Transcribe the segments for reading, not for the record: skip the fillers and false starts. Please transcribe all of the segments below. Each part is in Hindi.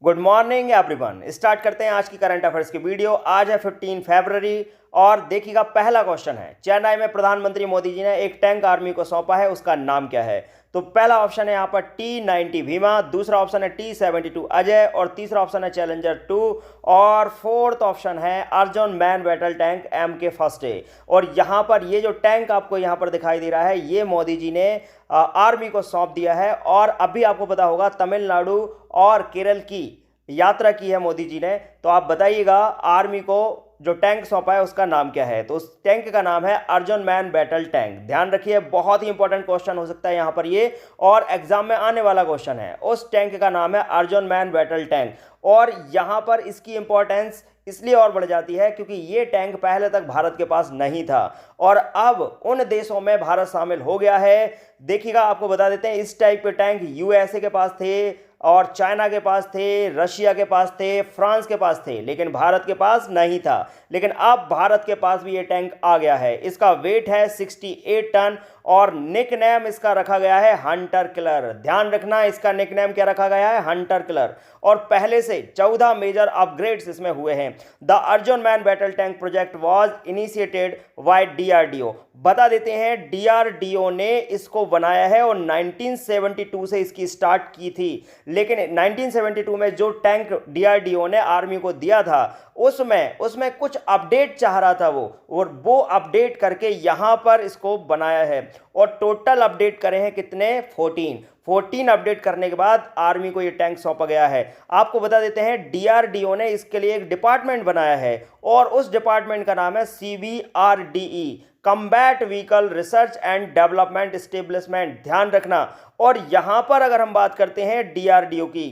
Good morning everyone. स्टार्ट करते हैं आज की करंट अफेयर्स की वीडियो। आज है 15 फरवरी और देखिएगा पहला क्वेश्चन है, चेन्नई में प्रधानमंत्री मोदी जी ने एक टैंक आर्मी को सौंपा है, उसका नाम क्या है? तो पहला ऑप्शन है यहाँ पर T-90 भीमा, दूसरा ऑप्शन है T-72 अजय और तीसरा ऑप्शन है चैलेंजर 2 और फोर्थ ऑप्शन है Arjun main battle tank MK first A. और यहाँ पर ये जो टैंक आपको यहाँ पर दिखाई दे रहा है ये मोदी जी ने आर्मी को सौंप दिया है। और अभी आपको पता होगा तमिलनाडु और केरल की यात्रा की है मोदी जी ने, तो आप बताइएगा आर्मी को जो टैंक सौंपा है उसका नाम क्या है? तो उस टैंक का नाम है अर्जुन मैन बैटल टैंक। ध्यान रखिए, बहुत ही इंपॉर्टेंट क्वेश्चन हो सकता है यहाँ पर ये, और एग्जाम में आने वाला क्वेश्चन है। उस टैंक का नाम है अर्जुन मैन बैटल टैंक। और यहाँ पर इसकी इंपॉर्टेंस इसलिए और बढ़ जाती है क्योंकि ये टैंक पहले तक भारत के पास नहीं था और अब उन देशों में भारत शामिल हो गया है। देखिएगा, आपको बता देते हैं इस टाइप के टैंक यूएसए के पास थे और चाइना के पास थे, रशिया के पास थे, फ्रांस के पास थे, लेकिन भारत के पास नहीं था। लेकिन अब भारत के पास भी ये टैंक आ गया है। इसका वेट है 68 टन और निकनेम इसका रखा गया है हंटर किलर। ध्यान रखना, इसका निकनेम क्या रखा गया है? Hunter killer. और पहले से 14 मेजर अपग्रेड्स इसमें हुए हैं। The Arjun main battle tank project was initiated by DRDO. बता देते हैं डीआरडीओ ने इसको बनाया है और 1972 से इसकी स्टार्ट की थी। लेकिन 1972 में जो टैंक डीआरडीओ ने आर्मी को दिया था उसमें कुछ अपडेट चाह रहा था और वो अपडेट करके यहां पर इसको बनाया है। और टोटल अपडेट करे हैं कितने? 14 अपडेट करने के बाद आर्मी को ये टैंक सौंपा गया है। आपको बता देते हैं डीआरडीओ ने इसके लिए एक डिपार्टमेंट बनाया है और उस डिपार्टमेंट का नाम है CBRDE, combat vehicle research and development establishment. ध्यान रखना। और यहां पर अगर हम बात करते हैं डीआरडीओ की,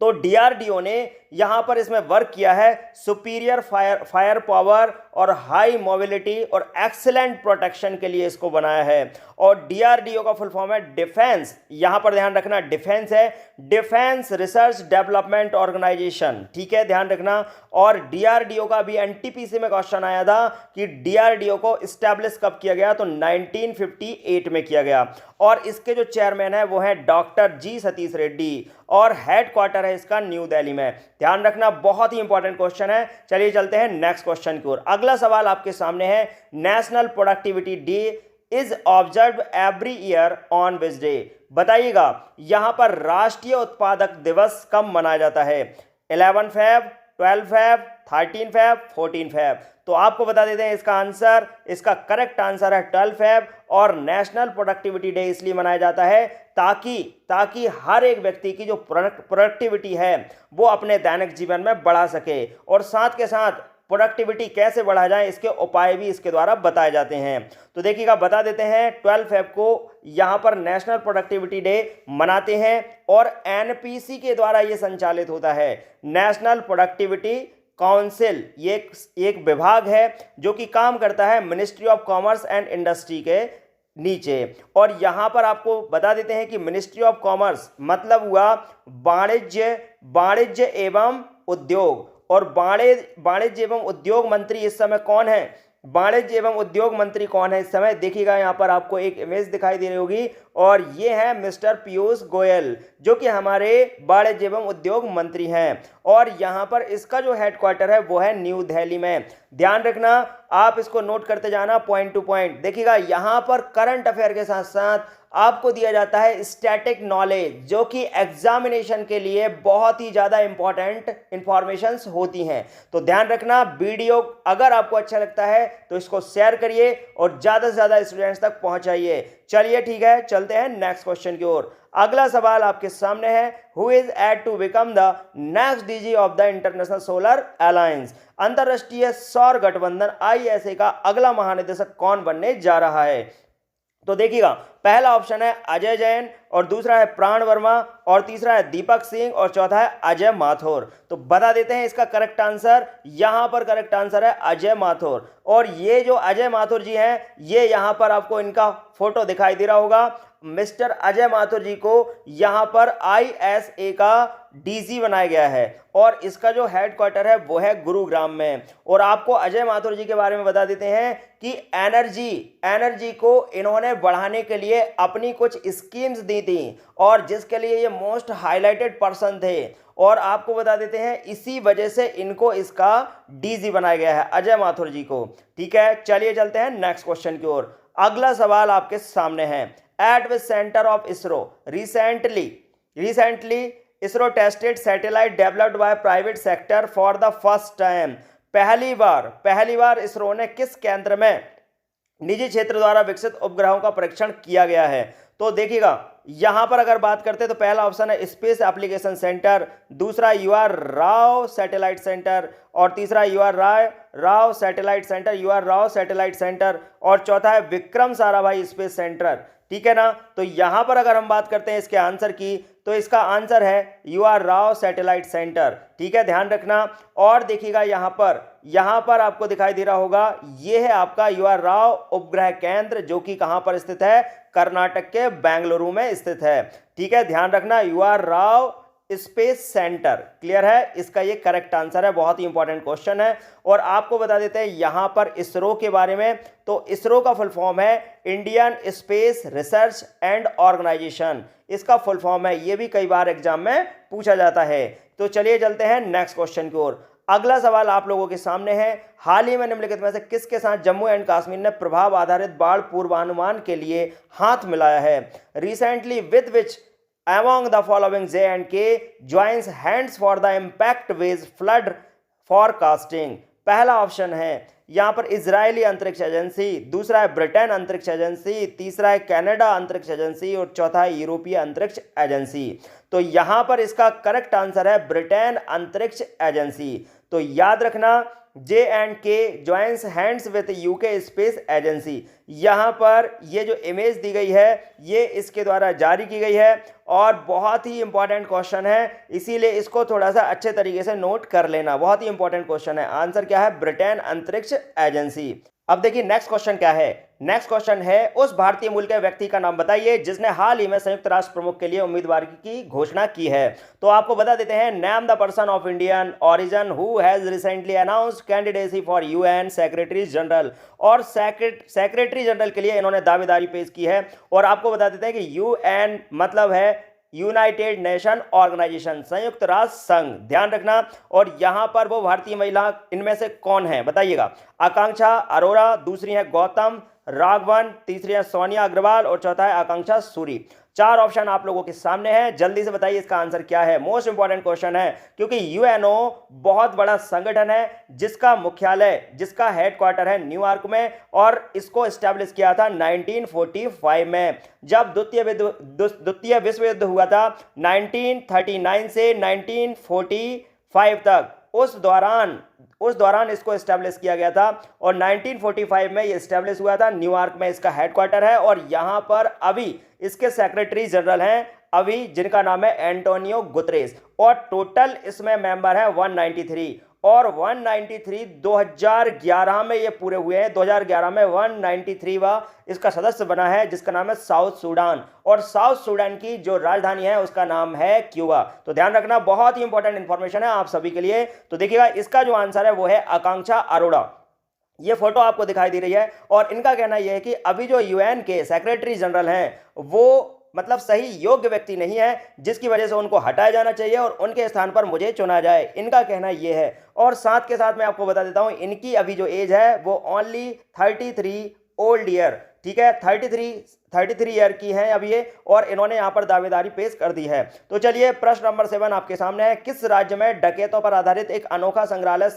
तो डीआरडीओ ने यहां पर इसमें वर्क किया है सुपीरियर फायर पावर और हाई मोबिलिटी और एक्सीलेंट प्रोटेक्शन के लिए इसको बनाया है। और डीआरडीओ का फुल फॉर्म है डिफेंस, यहां पर ध्यान रखना डिफेंस है, डिफेंस रिसर्च डेवलपमेंट ऑर्गेनाइजेशन। ठीक है, ध्यान रखना। और डीआरडीओ का भी एनटीपीसी में क्वेश्चन आया था कि डीआरडीओ को स्टैब्लिश कब किया गया? तो 1958 में किया गया। और इसके जो चेयरमैन है वो है डॉक्टर जी सतीश रेड्डी और हेडक्वार्टर है इसका न्यू दिल्ली में। ध्यान रखना, बहुत ही इंपॉर्टेंट क्वेश्चन है। चलिए चलते हैं नेक्स्ट क्वेश्चन की ओर। अगला सवाल आपके सामने है, national productivity day is observe every year on which day? बताइएगा यहां पर राष्ट्रीय उत्पादक दिवस कब मनाया जाता है? 11 फेब, 12 फेब, 13 फेब, 14 फेब? तो आपको बता देते हैं इसका आंसर, इसका करेक्ट आंसर है 12 फेब। और नेशनल प्रोडक्टिविटी डे इसलिए मनाया जाता है ताकि हर एक व्यक्ति की जो प्रोडक्टिविटी है वो अपने दैनिक जीवन में बढ़ा सके, और साथ के साथ प्रोडक्टिविटी कैसे बढ़ा जाए इसके उपाय भी इसके द्वारा बताए जाते हैं। तो देखिएगा, बता देते हैं 12 फेब को यहां पर नेशनल प्रोडक्टिविटी डे मनाते हैं और एनपीसी के द्वारा यह संचालित होता है। नेशनल प्रोडक्टिविटी काउंसिल ये एक विभाग है जो कि काम करता है ministry of commerce and industry के नीचे। और यहां पर आपको बता देते हैं कि मिनिस्ट्री ऑफ कॉमर्स मतलब हुआ वाणिज्य एवं उद्योग, और वाणिज्य एवं उद्योग मंत्री इस समय कौन है? वाणिज्य एवं उद्योग मंत्री कौन है इस समय? देखिएगा, यहां पर आपको एक इमेज दिखाई दे रही होगी और ये है मिस्टर पीयूष गोयल जो कि हमारे वाणिज्य एवं उद्योग मंत्री हैं। और यहां पर इसका जो हेडक्वार्टर है वो है न्यू दिल्ली में। ध्यान रखना, आप इसको नोट करते जाना पॉइंट टू पॉइंट। देखिएगा, यहां पर करंट अफेयर के साथ साथ आपको दिया जाता है स्टैटिक नॉलेज जो कि एग्जामिनेशन के लिए बहुत ही ज्यादा इंपॉर्टेंट इंफॉर्मेशंस होती हैं। तो ध्यान रखना, वीडियो अगर आपको अच्छा लगता है तो इसको शेयर करिए और ज्यादा से ज्यादा स्टूडेंट्स तक पहुंचाइए। चलिए ठीक है, चलते हैं नेक्स्ट क्वेश्चन की ओर। अगला सवाल आपके सामने है, who is set to become the next DG of the International Solar Alliance? अंतरराष्ट्रीय सौर गठबंधन ISA का अगला महानिदेशक कौन बनने जा रहा है? तो देखिएगा, पहला ऑप्शन है अजय जैन और दूसरा है प्राण वर्मा और तीसरा है दीपक सिंह और चौथा है अजय माथुर। तो बता देते हैं इसका करेक्ट आंसर, यहां पर करेक्ट आंसर है अजय माथुर। और ये जो अजय माथुर जी हैं ये यहां पर आपको इनका फोटो दिखाई दे रहा होगा। मिस्टर अजय माथुर जी को यहां पर ISA का डीजी बनाया गया है और इसका जो हेडक्वार्टर है वो है गुरुग्राम में। और आपको अजय माथुर जी के बारे में बता देते हैं कि एनर्जी को इन्होंने बढ़ाने के लिए अपनी कुछ स्कीम्स दी थी और जिसके लिए ये मोस्ट हाईलाइटेड पर्सन थे। और आपको बता देते हैं इसी वजह से इनको इसका डीजी बनाया गया है, अजय माथुर जी को। ठीक है, चलिए चलते हैं नेक्स्ट क्वेश्चन की ओर। अगला सवाल आपके सामने है, eight which centre of ISRO recently ISRO tested satellite developed by private sector for the first time. पहली बार इसरो ने किस केंद्र में निजी क्षेत्र द्वारा विकसित उपग्रहों का परीक्षण किया गया है? तो देखिएगा यहां पर अगर बात करते हैं तो पहला ऑप्शन है स्पेस एप्लीकेशन सेंटर, दूसरा UR राव सैटेलाइट सेंटर और तीसरा UR राव सैटेलाइट सेंटर और चौथा है विक्रम साराभाई स्पेस सेंटर। ठीक है ना, तो यहां पर अगर हम बात करते हैं इसके आंसर की तो इसका आंसर है UR राव सैटेलाइट सेंटर। ठीक है, ध्यान रखना। और देखिएगा यहां पर आपको दिखाई दे रहा होगा, यह है आपका UR राव उपग्रह केंद्र जो कि कहां पर स्थित है? कर्नाटक के बेंगलुरु में स्थित है। ठीक है, ध्यान रखना, UR Rao space centre. Clear है, इसका ये करेक्ट आंसर है। बहुत ही इंपॉर्टेंट क्वेश्चन है। और आपको बता देते हैं यहां पर इसरो के बारे में, तो इसरो का फुल फॉर्म है Indian Space Research and Organisation, इसका फुल फॉर्म है। ये भी कई बार एग्जाम में पूछा जाता है। तो चलिए चलते हैं नेक्स्ट क्वेश्चन की ओर। अगला सवाल आप लोगों के सामने है, हाल ही में निम्नलिखित में से किसके साथ जम्मू एंड कश्मीर ने प्रभाव आधारित बाढ़ पूर्वानुमान के लिए हाथ मिलाया है? Recently with which among the following J&K joins hands for the impact based flood forecasting? पहला ऑप्शन है यहां पर इजरायली अंतरिक्ष एजेंसी, दूसरा है ब्रिटेन अंतरिक्ष एजेंसी, तीसरा है कनाडा अंतरिक्ष एजेंसी और चौथा है यूरोपीय अंतरिक्ष एजेंसी। तो यहां पर इसका करेक्ट आंसर है ब्रिटेन अंतरिक्ष एजेंसी। तो याद रखना, J&K joins hands with UK space agency. यहां पर ये जो इमेज दी गई है ये इसके द्वारा जारी की गई है और बहुत ही इंपॉर्टेंट क्वेश्चन है, इसीलिए इसको थोड़ा सा अच्छे तरीके से नोट कर लेना। बहुत ही इंपॉर्टेंट क्वेश्चन है। आंसर क्या है? ब्रिटेन अंतरिक्ष एजेंसी। अब देखिए नेक्स्ट क्वेश्चन क्या है। नेक्स्ट क्वेश्चन है, उस भारतीय मूल के व्यक्ति का नाम बताइए जिसने हाल ही में संयुक्त राष्ट्र प्रमुख के लिए उम्मीदवारी की घोषणा की है। तो आपको बता देते हैं, name the person of Indian origin who has recently announced candidacy for UN secretary general. और सेक्रेटरी जनरल के लिए इन्होंने दावेदारी पेश की है। और आपको बता देते हैं कि UN मतलब है यूनाइटेड नेशन ऑर्गेनाइजेशन, संयुक्त राष्ट्र संघ। ध्यान रखना। और यहां पर वो भारतीय महिला इनमें से कौन है बताइएगा? आकांक्षा अरोरा, दूसरी है गौतम राघवन, तीसरी है सोनिया अग्रवाल और चौथा है आकांक्षा सूरी। चार ऑप्शन आप लोगों के सामने हैं, जल्दी से बताइए इसका आंसर क्या है। मोस्ट इंपॉर्टेंट क्वेश्चन है क्योंकि UNO बहुत बड़ा संगठन है जिसका मुख्यालय, जिसका हेडक्वार्टर है न्यूयॉर्क में और इसको एस्टैब्लिश किया था 1945 में। जब द्वितीय विश्व युद्ध हुआ था 1939 से 1945 तक, उस दौरान इसको एस्टैब्लिश किया गया था और 1945 में ये एस्टैब्लिश हुआ था। न्यूयॉर्क में इसका हेडक्वार्टर है और यहां पर अभी इसके सेक्रेटरी जनरल हैं अभी, जिनका नाम है एंटोनियो गुतरेस। और टोटल इसमें मेंबर है 193 और 193 2011 में ये पूरे हुए हैं। 2011 में 193वां इसका सदस्य बना है जिसका नाम है साउथ सूडान। और साउथ सूडान की जो राजधानी है उसका नाम है क्यूबा। तो ध्यान रखना, बहुत ही इंपॉर्टेंट इंफॉर्मेशन है आप सभी के लिए। तो देखिएगा इसका जो आंसर है वो है आकांक्षा अरोड़ा। ये फोटो आपको दिखाई दे रही है और इनका कहना यह है कि अभी जो UN के सेक्रेटरी जनरल हैं वो मतलब सही योग्य व्यक्ति नहीं है, जिसकी वजह से उनको हटाया जाना चाहिए और उनके स्थान पर मुझे चुना जाए, इनका कहना यह है। और साथ के साथ मैं आपको बता देता हूं इनकी अभी जो एज है वो ओनली 33 ओल्ड ईयर। ठीक है, 33 ईयर की है अभी ये, और इन्होंने यहां पर दावेदारी पेश कर दी है। तो चलिए प्रश्न नंबर 7 आपके सामने है, किस राज्य में डकैतों पर आधारित एक अनोखा संग्रहालय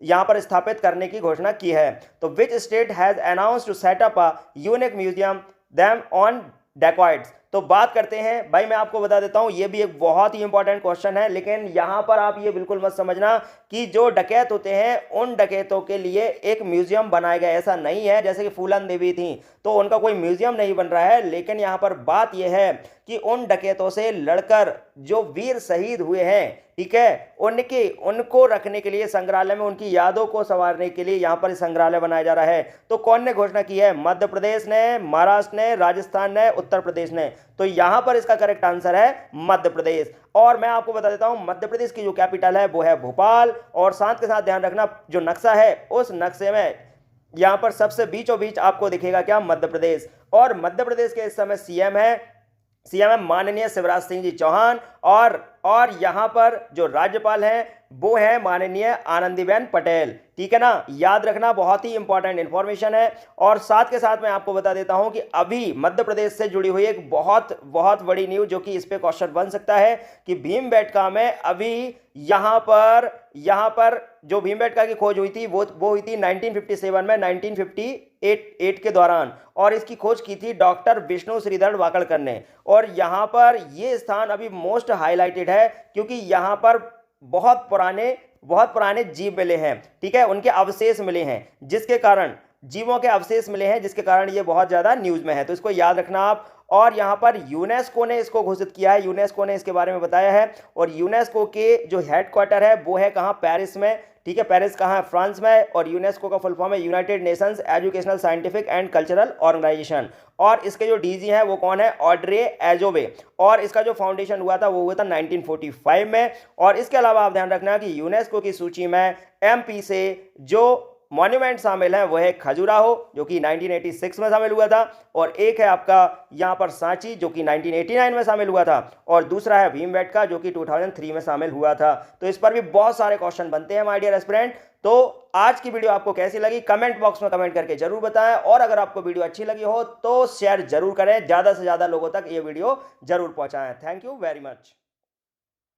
यहां पर स्थापित करने की घोषणा की है? तो which state has announced to set up a unique museum themed on dacoits. तो बात करते हैं भाई, मैं आपको बता देता हूं, ये भी एक बहुत ही इंपॉर्टेंट क्वेश्चन है, लेकिन यहां पर आप ये बिल्कुल मत समझना कि जो डकैत होते हैं उन डकैतों के लिए एक म्यूजियम बनाया गया, ऐसा नहीं है। जैसे कि फूलन देवी थी तो उनका कोई म्यूजियम नहीं बन रहा है, लेकिन यहां पर बात यह है कि उन डकैतों से लड़कर जो वीर शहीद हुए हैं, ठीक है, उनको रखने के लिए संग्रहालय में, उनकी यादों को संवारने के लिए यहां पर संग्रहालय बनाया जा रहा है। तो कौन ने घोषणा की है? मध्य प्रदेश ने, महाराष्ट्र ने, राजस्थान ने, उत्तर प्रदेश ने। तो यहां पर इसका करेक्ट आंसर है मध्य प्रदेश। और मैं आपको बता देता हूं, मध्य प्रदेश की जो कैपिटल है वो है भोपाल। और साथ के साथ ध्यान रखना, जो नक्शा है उस नक्शे में यहां पर सबसे बीचों बीच आपको दिखेगा क्या? मध्य प्रदेश। और मध्य प्रदेश के इस समय सीएम है माननीय शिवराज सिंह जी चौहान। और यहां पर जो राज्यपाल हैं वो है माननीय आनंदीबेन पटेल, ठीक है ना। याद रखना, बहुत ही इंपॉर्टेंट इंफॉर्मेशन है। और साथ के साथ मैं आपको बता देता हूं कि अभी मध्य प्रदेश से जुड़ी हुई एक बहुत बहुत बड़ी न्यूज, जो कि इस पे क्वेश्चन बन सकता है कि भीमबेटका में अभी यहां पर जो भीमबेटका की खोज हुई थी वो हुई थी 1957 में, 1958 के दौरान। और इसकी खोज की थी डॉक्टर विष्णु श्रीधर वाकड़कर ने। और यहां पर ये स्थान अभी मोस्ट हाईलाइटेड है, क्योंकि यहां पर बहुत पुराने जीव मिले हैं, ठीक है, उनके अवशेष मिले हैं, जिसके कारण जीवों के अवशेष मिले हैं, जिसके कारण ये बहुत ज्यादा न्यूज में है। तो इसको याद रखना आप। और यहां पर यूनेस्को ने इसको घोषित किया है, यूनेस्को ने इसके बारे में बताया है। और यूनेस्को के जो हेडक्वार्टर है वो है कहां? पेरिस में, ठीक है। पेरिस कहां है? फ्रांस में। और यूनेस्को का फुल फॉर्म है United Nations Educational Scientific and Cultural Organization. और इसके जो डीजी हैं वो कौन है? Audrey Azoulay. और इसका जो फाउंडेशन हुआ था वो हुआ था 1945 में। और इसके अलावा आप ध्यान रखना कि यूनेस्को की सूची में एमपी से जो मॉन्यूमेंट शामिल है वो है खजुराहो, जो कि 1986 में शामिल हुआ था। और एक है आपका यहां पर सांची, जो कि 1989 में शामिल हुआ था। और दूसरा है भीमबेटका, जो कि 2003 में शामिल हुआ था। तो इस पर भी बहुत सारे क्वेश्चन बनते हैं माय डियर एस्पिरेंट। तो आज की वीडियो आपको कैसी लगी कमेंट बॉक्स में कमेंट करके जरूर बताएं। और अगर आपको वीडियो अच्छी लगी हो तो शेयर जरूर करें, ज्यादा से ज्यादा लोगों तक ये वीडियो जरूर पहुंचाएं। Thank you very much.